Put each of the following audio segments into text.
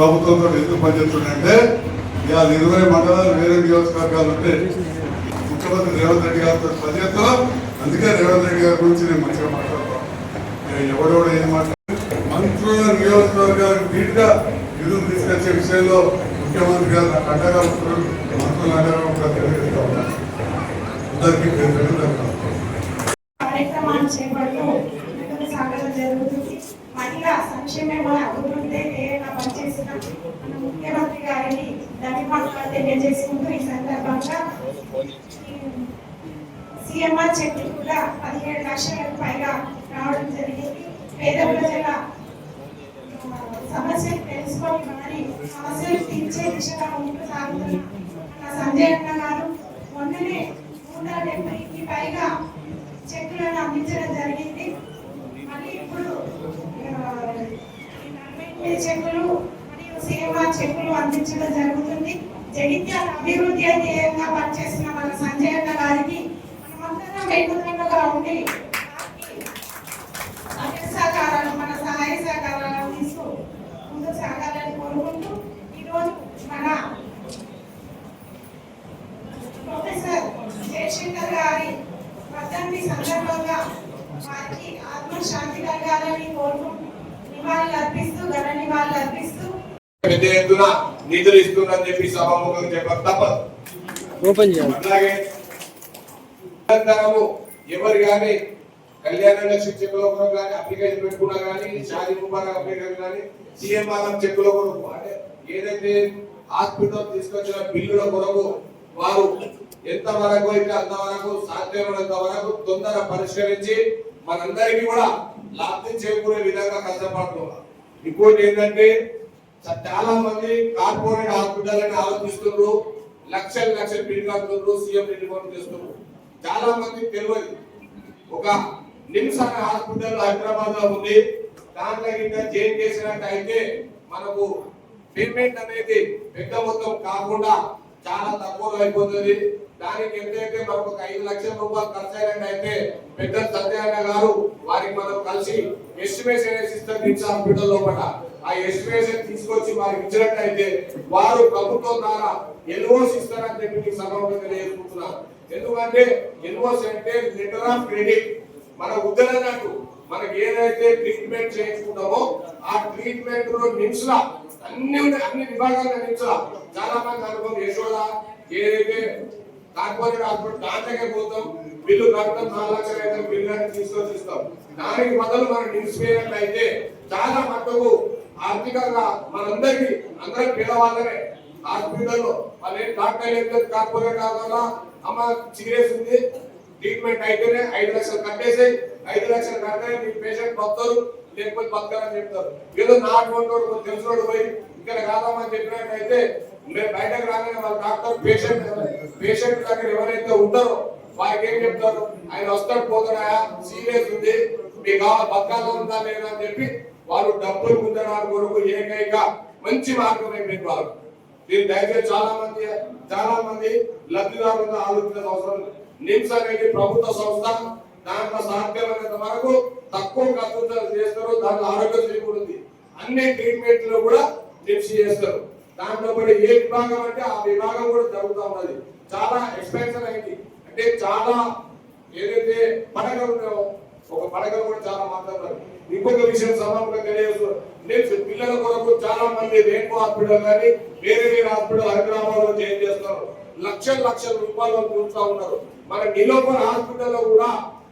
ప్రభుత్వంతో ఎందుకు పనిచేస్తుందంటే ఇవాళ 20 మండలాలు వేరే నియోజకవర్గాలు ఉంటే ముఖ్యమంత్రి రేవంత్ రెడ్డి గారితో పనిచేస్తున్నాం. అందుకే రేవంత్ రెడ్డి గారి గురించి నేను మంచిగా మాట్లాడతాను. ఎవడెవడో ఏం మాట్లాడు మంత్రుల నియోజకవర్గాలకు నీట్గా నిధులు తీసుకొచ్చే విషయంలో ముఖ్యమంత్రి గారు నాకు అండగా ఉంటున్నారు. మంత్రులు అండగా కూడా తెలియజేస్తా ఉన్నారు. అందరికీ కార్యక్రమాలు చేపడుతూ సాగడం జరుగుతుంది. మహిళా సంక్షేమ అభివృద్ధి పనిచేసిన మన ముఖ్యమంత్రి గారిని ధన్యవాదాలు తెలియజేసుకుంటూ ఈ సందర్భంగా సీఎంఆర్ చెట్లు కూడా 17 లక్షలకు పైగా రావడం జరిగింది. పేద ప్రజల సమస్యలు తెలుసుకొని మరి సమస్యలు తీర్చే దిశగా ఉంటూ సాగుతున్న మన సంజయ్ అన్న గారు మొన్ననే 170కి పైగా చెక్కులను అందించడం జరిగింది. మళ్ళీ ఇప్పుడు చెక్కులు మరియు సీఎంఆర్ చెక్కులు అందించడం జరుగుతుంది. జగిత్యాల అభివృద్ధి ధ్యేయంగా పనిచేసిన మన సంజయ్ అన్న గారికి మనమందరం వెన్నుదన్నుగా ఉండి సహకారాలు మన సహాయ సహకారాలను తీస్తూ ముందుకు సాగాలని కోరుకుంటూ ఈరోజు మన ప్రొఫెసర్ జయశంకర్ గారి వర్ధంతి సందర్భంగా వారికి ఆత్మశాంతి కలగాలని కోరుకుంటూ నివాళులు అర్పిస్తూ ఘన నివాళులు అర్పిస్తూ పెద్ద ఎత్తున నిధులు ఇస్తుందని చెప్పి సభాముఖం చెప్పక తప్పదు. అలాగే ఎవరు కానీ కళ్యాణ లక్ష్మి చెక్కుల కొరకు కానీ అప్లికేషన్ పెట్టుకున్నా కానీ షాదీ ముబారక్ అప్లికేషన్ కానీ సీఎంఆర్ చెక్కుల కొరకు అంటే ఏదైతే హాస్పిటల్ తీసుకొచ్చిన బిల్లుల కొరకు వారు ఎంత వరకు అయితే అంతవరకు సాధ్యమైనంత వరకు తొందర పరిష్కరించి మనందరికీ కూడా లాభం చేకూరే విధంగా కష్టపడుతున్నారు. ఇంకోటి ఏంటంటే చాలా మంది కార్పొరేట్ హాస్పిటల్ అని ఆలోచిస్తున్నారు, లక్షల బిల్ కడుతున్నారు, సీఎం రిపోర్ట్ చేస్తున్నారు. చాలా మంది తెలియదు ఒక నిమ్స్ అనే హాస్పిటల్ హైదరాబాద్ లో ఉంది. దాంట్లో ఇంకా చేంజ్ చేసినట్టు అయితే మనకు పేమెంట్ అనేది పెద్ద మొత్తం కాకుండా చాలా తక్కువలో అయిపోతుంది. దానికి ఎంతైతే మనకు ఒక 5 లక్షల రూపాయలు ఖర్చు అయినట్టయితే పెద్ద సత్యనారాయణ గారు వారికి మనం కలిసి ఎస్టిమేషన్ ఇస్తారు నిమ్స్ హాస్పిటల్ లోపల. ఆ ఎస్టిమేషన్ తీసుకొచ్చి వారికి ఇచ్చినట్టయితే వారు ప్రభుత్వం ద్వారా ఎల్ఓసి ఇస్తారని చెప్పి సభలో తెలియజేసుకుంటున్నారు. ఎందుకంటే ఎల్ఓసి అంటే లెటర్ ఆఫ్ క్రెడిట్. మన ఉద్దరన్నట్టు మనకి ఏదైతే ట్రీట్మెంట్ చేయించుకుంటామో ఆ ట్రీట్మెంట్ లో నిమ్స్ లా అన్ని విభాగాల నిమ్స్ లా చాలా మంది అనుభవం యశోద ఏదైతే కార్పొరేట్ హాస్పిటల్ దాంట్లోకే పోతాం, బిల్లు కట్టడం 4 లక్షలు అయితే బిల్లు అంటే తీసుకొచ్చి ఇస్తాం. దానికి బదులు మనం నిమ్స్ అయితే చాలా మట్టుకు ఆర్థికంగా మనందరికీ అందరం పేదవాళ్ళనే హాస్పిటల్లో వాళ్ళే డాక్టర్ అయితే కార్పొరేట్ కాకుండా అమ్మ సీరియస్ ఉంది ట్రీట్మెంట్ అయితేనే 5 లక్షలు కట్టేసి 5 లక్షలు కట్టే మీ పేషెంట్ బతారు లేకపోతే బతకాలని చెప్తారు. ఏదో నాటువంటి తెలిసినోడు పోయి ఇక్కడ కాదామని చెప్పినట్టయితే మేము బయటకు రాగానే వాళ్ళ డాక్టర్ పేషెంట్ దగ్గర ఎవరైతే ఉంటారో వారికి ఏం చెప్తారు, ఆయన వస్తాడు పోతాడా సీరియస్ ఉంది మీకు కావాలి బతకాలం ఉందా లేదా అని చెప్పి వాళ్ళు డబ్బులు పొందడానికి కొరకు ఏకైక మంచి మార్గం అయిపోయింది వాళ్ళు. దీన్ని దయచేసి చాలా మంది లబ్ధిదారులతో ఆలోచించిన అవసరం. నిమ్స్ అనేది ప్రభుత్వ సంస్థ, దాంట్లో సాధ్యమైనంత వరకు తక్కువ ఖర్చుతో చేస్తారు. దాంట్లో ఆరోగ్యశ్రీ కూడా ఉంది. అన్ని ట్రీట్మెంట్లు కూడా నిమ్స్ చేస్తారు. దాంట్లో కూడా ఏ విభాగం అంటే ఆ విభాగం కూడా జరుగుతూ ఉన్నది. చాలా ఎక్స్పెన్సివ్ అయింది. అంటే చాలా ఏదైతే పడగలు ఉన్నాయో ఒక పడగలు కూడా చాలా మాట్లాడతారు. ఇంకొక విషయం సభలో తెలియజేస్తూ పిల్లల కొరకు చాలా మంది రేణు హాస్పిటల్ కానీ వేరే హాస్పిటల్ హైదరాబాద్ లో చేంజ్ చేస్తారు. లక్షల రూపాయలు చూస్తూ ఉన్నారు. మన నిలోపర్ హాస్పిటల్ కూడా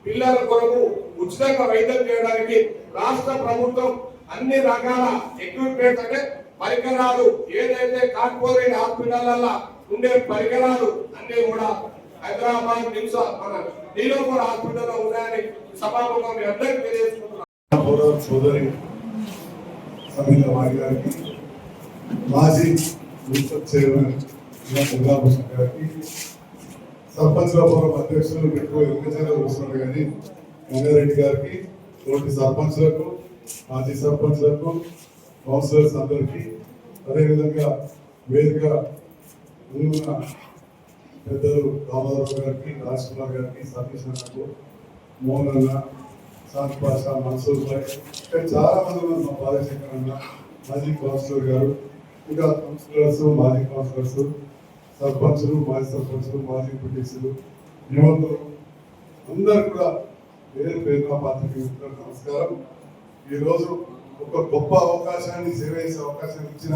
పిల్లల కొరకు ఉచితంగా వైద్యం చేయడానికి రాష్ట్ర ప్రభుత్వం అన్ని రకాల ఎక్విప్మెంట్ అంటే పరికరాలు ఏదైతే కార్పొరేట్ హాస్పిటల్ ఉండే పరికరాలు అన్ని కూడా హైదరాబాద్ నిమ్స్ మన నీలోఫర్ హాస్పిటల్లో ఉన్నాయని సభాముఖంగా మీ అందరికీ తెలియజేసుకుంటున్నాను. సోదరి సమీర వారి గారికి, మాజీ మున్సిపల్ చైర్మన్ చంద్రభూషణ్ గారికి, సర్పంచ్ల ఫోరం అధ్యక్షులు ఎక్కువ ఎన్నికలు వస్తున్నారు కానీ రంగారెడ్డి గారికి, తోటి సర్పంచ్లకు, మాజీ సర్పంచ్లకు, కౌన్సిలర్స్ అందరికీ, అదేవిధంగా వేదిక ఉన్న పెద్దలు రామారావు గారికి, రాజ్ కుమార్ గారికి, సతీష్ అన్నకు, మోహన్ అన్న, శాంత్ పాషా, మన్సూర్ భాయ్, ఇంకా చాలా మంది ఉన్నారు. మా బాలశేఖర్ అన్న, మాజీ కౌన్సిలర్ గారు, ఇంకా కౌన్సిలర్స్, మాజీ కౌన్సిలర్స్, సర్పంచులు, మాజీ సర్పంచులు, మాజీ ఎంపీటీసీలు, యువకులు అందరు కూడా పేరు పేరున పాత్రికి నమస్కారం. ఈరోజు ఒక గొప్ప అవకాశాన్ని, సేవ చేసే అవకాశాన్ని ఇచ్చిన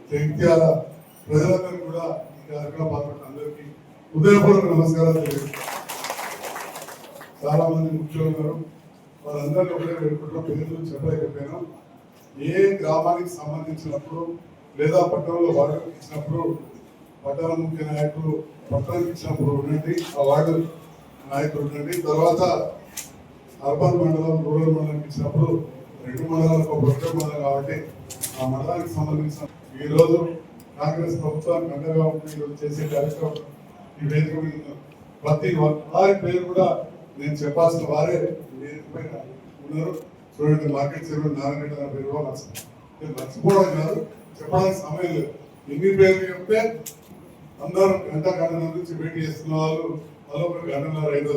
జగిత్యాల ప్రజలందరూ కూడా ఈ కార్యక్రమ పాత్రకు అందరికీ హృదయపూర్వక నమస్కారాలు తెలియజేస్తాను. చాలా మంది ముఖ్యులు ఉన్నారు, వాళ్ళందరినీ ఒకటే వేడుకుంటున్న పేర్లు చెప్పలేకపోయినా, ఏ గ్రామానికి సంబంధించినప్పుడు లేదా పట్టణంలో వార్డులకు ఇచ్చినప్పుడు, పట్టణ ముఖ్య నాయకులు పట్టణానికి ఇచ్చినప్పుడు ఉండండి, ఆ వార్డు నాయకులు ఉండండి, తర్వాత అర్బన్ మండలం, రూరల్ మండలం ఇచ్చినప్పుడు 2 మండలాలకు ఒక ప్రత్యేక మండలం కాబట్టి ఆ మండలానికి సంబంధించిన ఈరోజు కాంగ్రెస్ ప్రభుత్వానికి అండగా ఉండి చేసే కార్యక్రమం ఈ వేదిక మీద ప్రతి వారి పేరు కూడా నేను చెప్పాల్సిన వారే వేదిక పైన ఉన్నారు. చూడండి, మార్కెట్ చైర్మన్ నారాయణ రెడ్డి అన్న పేరు కూడా నేను మర్చిపోవడం కాదు, చెప్పడానికి సమయం లేదు. ఎన్ని పేర్లు చెప్తే అందరూ గంట నుంచి భేటీ చేస్తున్న వాళ్ళు వాళ్ళు ఒక గంటన్నర ఐదు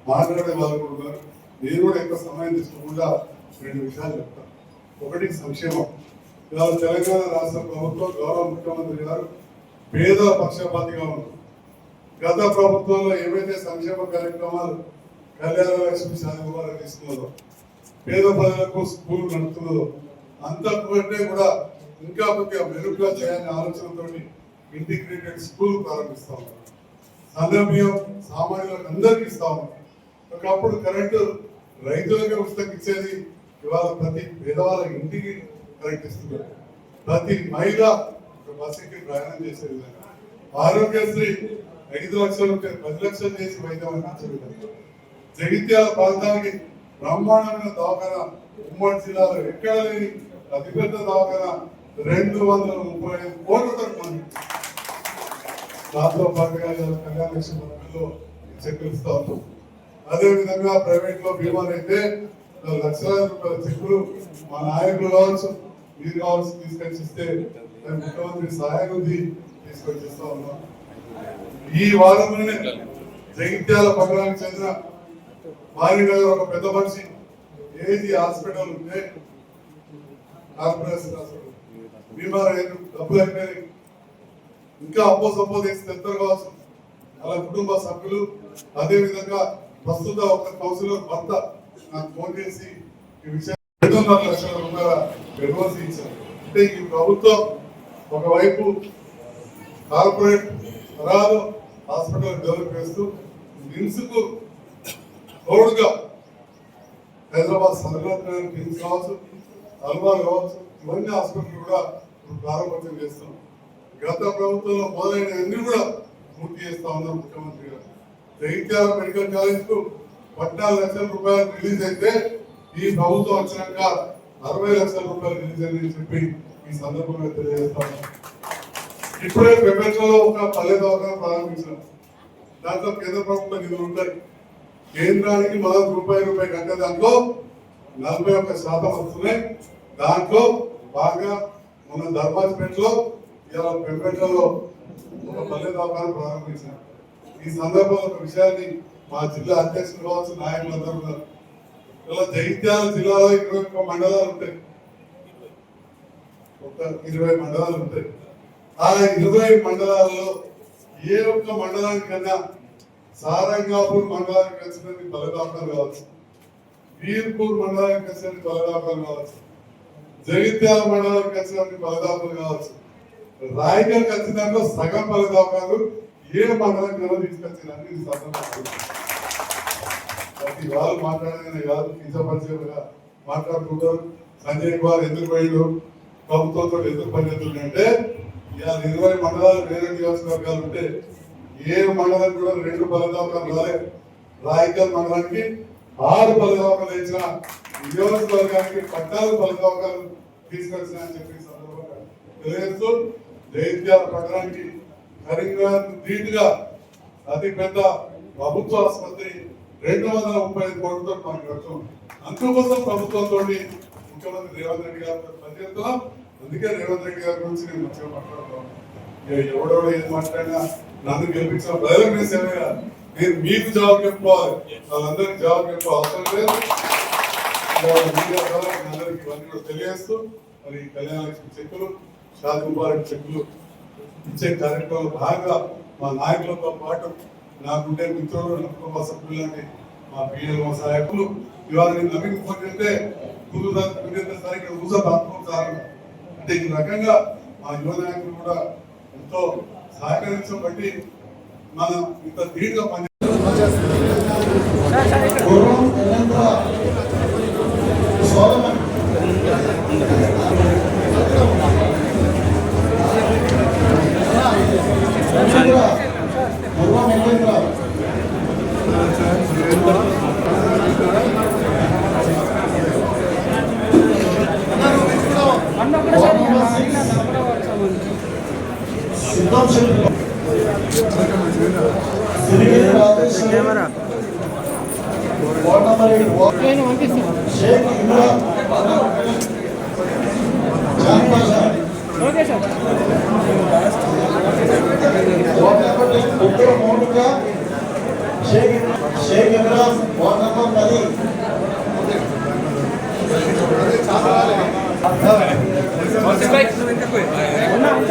మాట్లాడే వాళ్ళు కూడా ఉన్నారు. నేను కూడా ఎక్కువ సమయం తీసుకోకుండా 2 విషయాలు చెప్తాను. ఒకటి సంక్షేమం. ఇవాళ తెలంగాణ రాష్ట్ర ప్రభుత్వం, గౌరవ ముఖ్యమంత్రి గారు పేదల పక్షపాతిగా ఉన్నారు. గత ప్రభుత్వంలో ఏవైతే సంక్షేమ కార్యక్రమాలు కళ్యాణ లక్ష్మి శాఖ తీసుకున్నదో, పేద ప్రజలకు స్కూల్ నడుపుతున్నదో, అంతకంటే కూడా ఇంకా కొద్దిగా మెరుగుగా చేయాలనే ఆలోచనతో ఇంటిగ్రేటెడ్ స్కూల్ ప్రారంభిస్తా ఉన్నారు. సందర్భం సామాన్యులకు అందరికీ ఇస్తా ఉన్నారు. ఒకప్పుడు కరెంటు రైతులకే ఉచితంగా ఇచ్చేది, ఇవాళ ప్రతి పేదవాళ్ళ ఇంటికి కరెంట్ ఇస్తున్నారు. ప్రతి మహిళ బస్సుకి ప్రయాణం చేసే విధంగా, ఆరోగ్యశ్రీ 5 లక్షల రూపాయలు 10 లక్షలు చేసి వైద్యం అందించే విధంగా, జగిత్యాల ప్రాంతానికి బ్రహ్మాండమైన దవాఖాన ఉమ్మడి జిల్లాలో ఎక్కడ లేని అతిపెద్ద దవాఖాన 235 కోట్లతో దాంతో పాటుగా కళ్యాణ లక్ష్మి పథకంలో చెక్కులు ఇస్తా ఉన్నాం. అదే విధంగా ప్రైవేట్ లో బీమాలు అయితే లక్షలాది రూపాయల చెక్కులు మా నాయకులు కావచ్చు, మీరు కావచ్చు తీసుకొచ్చి ఇస్తే ముఖ్యమంత్రి సహాయ నిధి తీసుకొచ్చిస్తా ఉన్నాం. ఈ వారంలోనే జగిత్యాల పట్టణానికి చెందిన వారినగర్ ఒక పెద్ద మనిషి ఏజీ హాస్పిటల్ ఉంటే, కార్పొరేషన్ హాస్పిటల్ బీమార్ డబ్బులు అయిపోయి ఇంకా అప్పో తీసి తెస్తారు కావచ్చు. అలా కుటుంబ సభ్యులు, అదే విధంగా ప్రస్తుత ఒక కౌన్సిలర్ భర్త నాకు ఫోన్ చేసి ఈ విషయం 2.5 లక్షల రూపాయల అడ్వాన్స్ ఇచ్చారు. అంటే ఈ ప్రభుత్వం ఒకవైపు కార్పొరేట్ తరాలు హాస్పిటల్ డెవలప్ చేస్తూ నిమ్స్ కు తోడుగా హైదరాబాద్ సదరత్న నిమ్స్ కావచ్చు, అల్వాల్ కావచ్చు, ఇవన్నీ హాస్పిటల్ కూడా ప్రారంభోత్సవం చేస్తున్నాం. గత ప్రభుత్వంలో మొదలైన అన్ని కూడా పూర్తి చేస్తా ఉన్నాం ముఖ్యమంత్రి గారు. జగిత్యాల మెడికల్ కాలేజ్ కు 14 లక్షల రూపాయలు రిలీజ్ అయితే, ఈ ప్రభుత్వం వచ్చినాక 60 లక్షల రూపాయలు రిలీజ్ అని చెప్పి ఈ సందర్భంగా తెలియజేస్తాం. ఇప్పుడే పెంపట్లో ఒక పల్లె దవాఖాన ప్రారంభించాం. దాంట్లో కేంద్ర ప్రభుత్వ నిధులు ఉంటాయి. కేంద్రానికి మనం రూపాయి కట్టే దాంట్లో 41% వస్తున్నాయి. దాంట్లో బాగా మన ధర్మాజ్పేటలో ఇలా పెంపట్లో ఒక పల్లె దవాఖాన ప్రారంభించాం. ఈ సందర్భంలో ఒక విషయాన్ని మా జిల్లా అధ్యక్షులు కావచ్చు, నాయకులందరూ ఉన్నారు. ఇలా జగిత్యాల జిల్లాలో 21 మండలాలు ఉంటాయి, ఒక 20 మండలాలు ఉంటాయి. ఆ 20 మండలాల్లో ఏ ఒక్క మండలానికన్నా సారంగాపూర్ మండలానికి వచ్చినది బలదాఖలు కావచ్చు, వీర్పూర్ మండలానికి వచ్చినది బలదాఖలు కావచ్చు, జగిత్యాల మండలానికి వచ్చినది బలదాఖలు కావచ్చు, రాయగఢ్ ఖచ్చితంగా సగం బలదాఖలు ఏ మండలం కన్నా తీసుకొచ్చినది ప్రతి వాళ్ళు మాట్లాడేది కాదు, కించపరిచేగా మాట్లాడుకుంటారు. సంజయ్ కుమార్ ఎందుకు పోయిండు, ప్రభుత్వంతో ఎందుకు పనిచేస్తుందంటే ఇవాళ 20 మండలాలు వేరే నియోజకవర్గాలు ఉంటే ఏ మండలం కూడా 2 పల్లె దవాఖానాలు రాలేదు. రాయకల్ మండలానికి 6 పల్లె దవాఖానాలు ఇచ్చిన, నియోజకవర్గానికి 14 పల్లె దవాఖానాలు తీసుకొచ్చిన అని చెప్పి సందర్భంగా తెలియజేస్తూ, జైత్యాల పట్టణానికి కరీంనగర్ ధీటుగా అతి పెద్ద ప్రభుత్వ ఆసుపత్రి 235 కోట్లతో మనకు ఖర్చు. అందుకోసం ప్రభుత్వంతో ముఖ్యమంత్రి రేవంత్ రెడ్డి గారు పనిచేస్తున్నాం. అందుకే రేవంత్ రెడ్డి గారి గురించి నేను మంచిగా మాట్లాడుతున్నాను. ఎవడెవడో ఏది మాట్లాడినా నన్ను గెలిపించిన ప్రజలకు నేను సేవగా నేను మీకు జవాబు చెప్పుకోవాలి, వాళ్ళందరికీ జవాబు చెప్పే అవసరం లేదు. మీడియా ద్వారా అందరికీ ఇవన్నీ కూడా తెలియజేస్తూ, మరి కళ్యాణ లక్ష్మి చెక్కులు, షాది ముబారక్ చెక్కులు ఇచ్చే కార్యక్రమంలో భాగంగా మా నాయకులతో పాటు నాకుండే మిత్రులు, నా కుటుంబ సభ్యులు లాంటి మా పిఎల్ఓ సహాయకులు ఇవాళ నేను నవీన్ ఫోన్ చేస్తే సార్ ఇక్కడ ఊసా బాత్రూమ్ సార్ అంటే ఈ రకంగా మా యువ నాయకులు కూడా ఎంతో సహకరించడం బట్టి మనం ఇంత ధీటుగా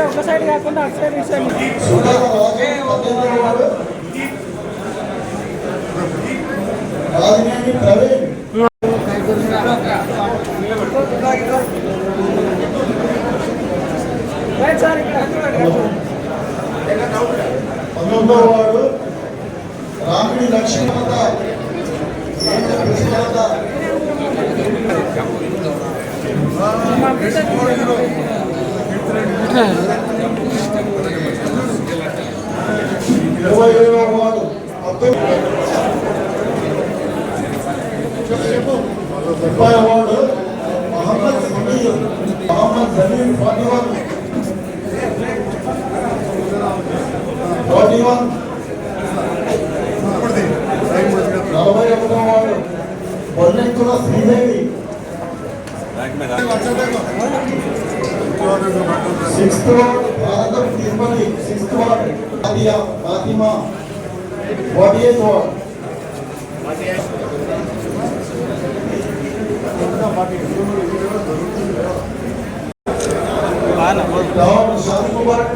ఒక సైడ్ కాకుండా అటు సైడ్ ఇటు సైడ్ వాడు రాముడి లక్ష్మణ వాడు వాడు మహమ్మద్ సమీర్ మహమ్మద్ జమీర్ 41 41 వాడు పొల్లెంకుల శ్రీదేవి 6th వార్డ్ భారతం Tirumali 6th ward ఆదియా Fatima 48th ward Shadi Mubarak